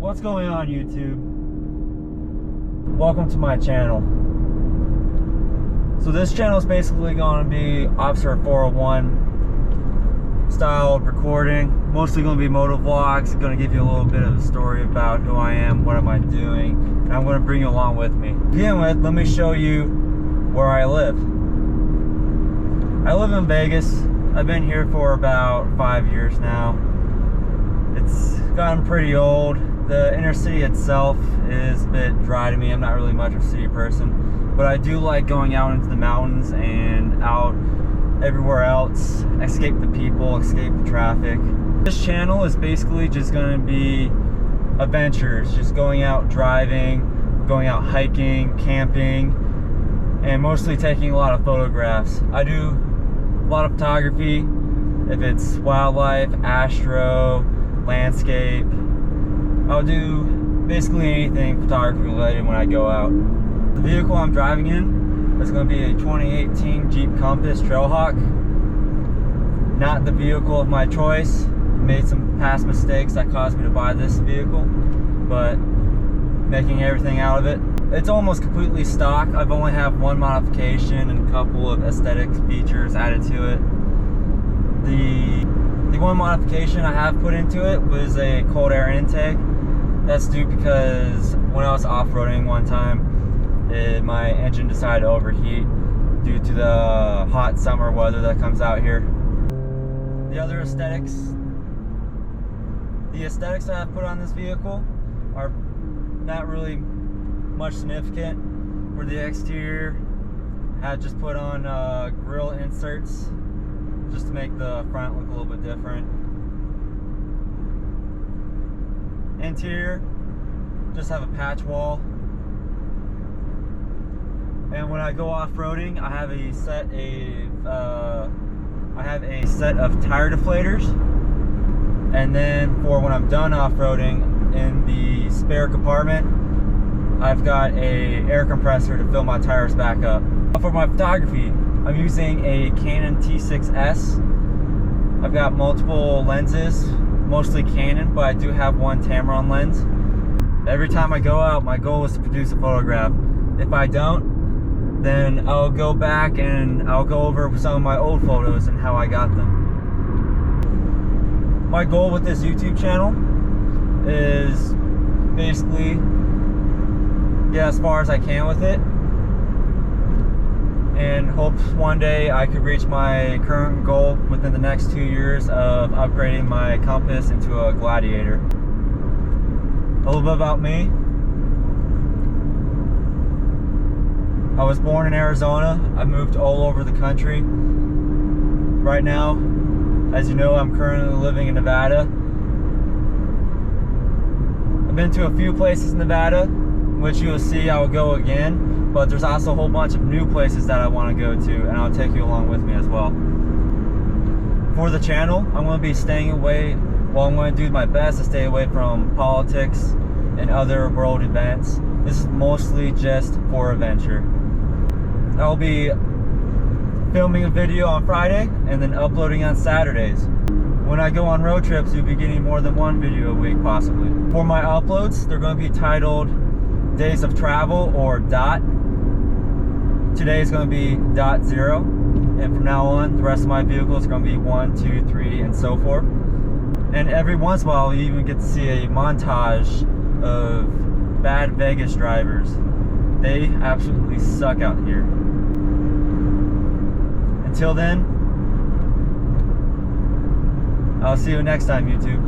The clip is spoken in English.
What's going on, YouTube? Welcome to my channel. So this channel is basically going to be Officer 401 style recording. Mostly going to be moto vlogs. Going to give you a little bit of a story about who I am, what am I doing, and I'm going to bring you along with me. To begin with, let me show you where I live. I live in Vegas. I've been here for about 5 years now. It's gotten pretty old. The inner city itself is a bit dry to me. I'm not really much of a city person, but I do like going out into the mountains and out everywhere else, escape the people, escape the traffic. This channel is basically just going to be adventures, just going out driving, going out hiking, camping, and mostly taking a lot of photographs. I do a lot of photography, if it's wildlife, astro, landscape. I'll do basically anything photography related when I go out. The vehicle I'm driving in is going to be a 2018 Jeep Compass Trailhawk. Not the vehicle of my choice. Made some past mistakes that caused me to buy this vehicle, but making everything out of it. It's almost completely stock. I've only have one modification and a couple of aesthetic features added to it. The one modification I have put into it was a cold air intake. That's due because when I was off-roading one time, my engine decided to overheat due to the hot summer weather that comes out here. The other aesthetics, I have put on this vehicle are not really much significant. For the exterior, I had just put on grill inserts just to make the front look a little bit different. Interior, just have a patch wall. And when I go off-roading, I have a set of tire deflators. And then for when I'm done off-roading, in the spare compartment, I've got a air compressor to fill my tires back up. For my photography, I'm using a Canon T6S. I've got multiple lenses, mostly Canon, but I do have one Tamron lens. Every time I go out, my goal is to produce a photograph. If I don't, then I'll go back and I'll go over some of my old photos and how I got them. My goal with this YouTube channel is basically get as far as I can with it, and hope one day I could reach my current goal within the next 2 years of upgrading my Compass into a Gladiator. A little bit about me. I was born in Arizona. I moved all over the country. Right now, as you know, I'm currently living in Nevada. I've been to a few places in Nevada, which you'll see I will go again, but there's also a whole bunch of new places that I want to go to, and I'll take you along with me as well. For the channel, I'm going to be staying away, well, I'm going to do my best to stay away from politics and other world events. This is mostly just for adventure. I'll be filming a video on Friday and then uploading on Saturdays. When I go on road trips, you'll be getting more than one video a week, possibly. For my uploads, they're going to be titled Days of Travel or Dot. Today is going to be Dot 0, and from now on, the rest of my vehicles are going to be 1, 2, 3, and so forth. And every once in a while, you even get to see a montage of bad Vegas drivers. They absolutely suck out here. Until then, I'll see you next time, YouTube.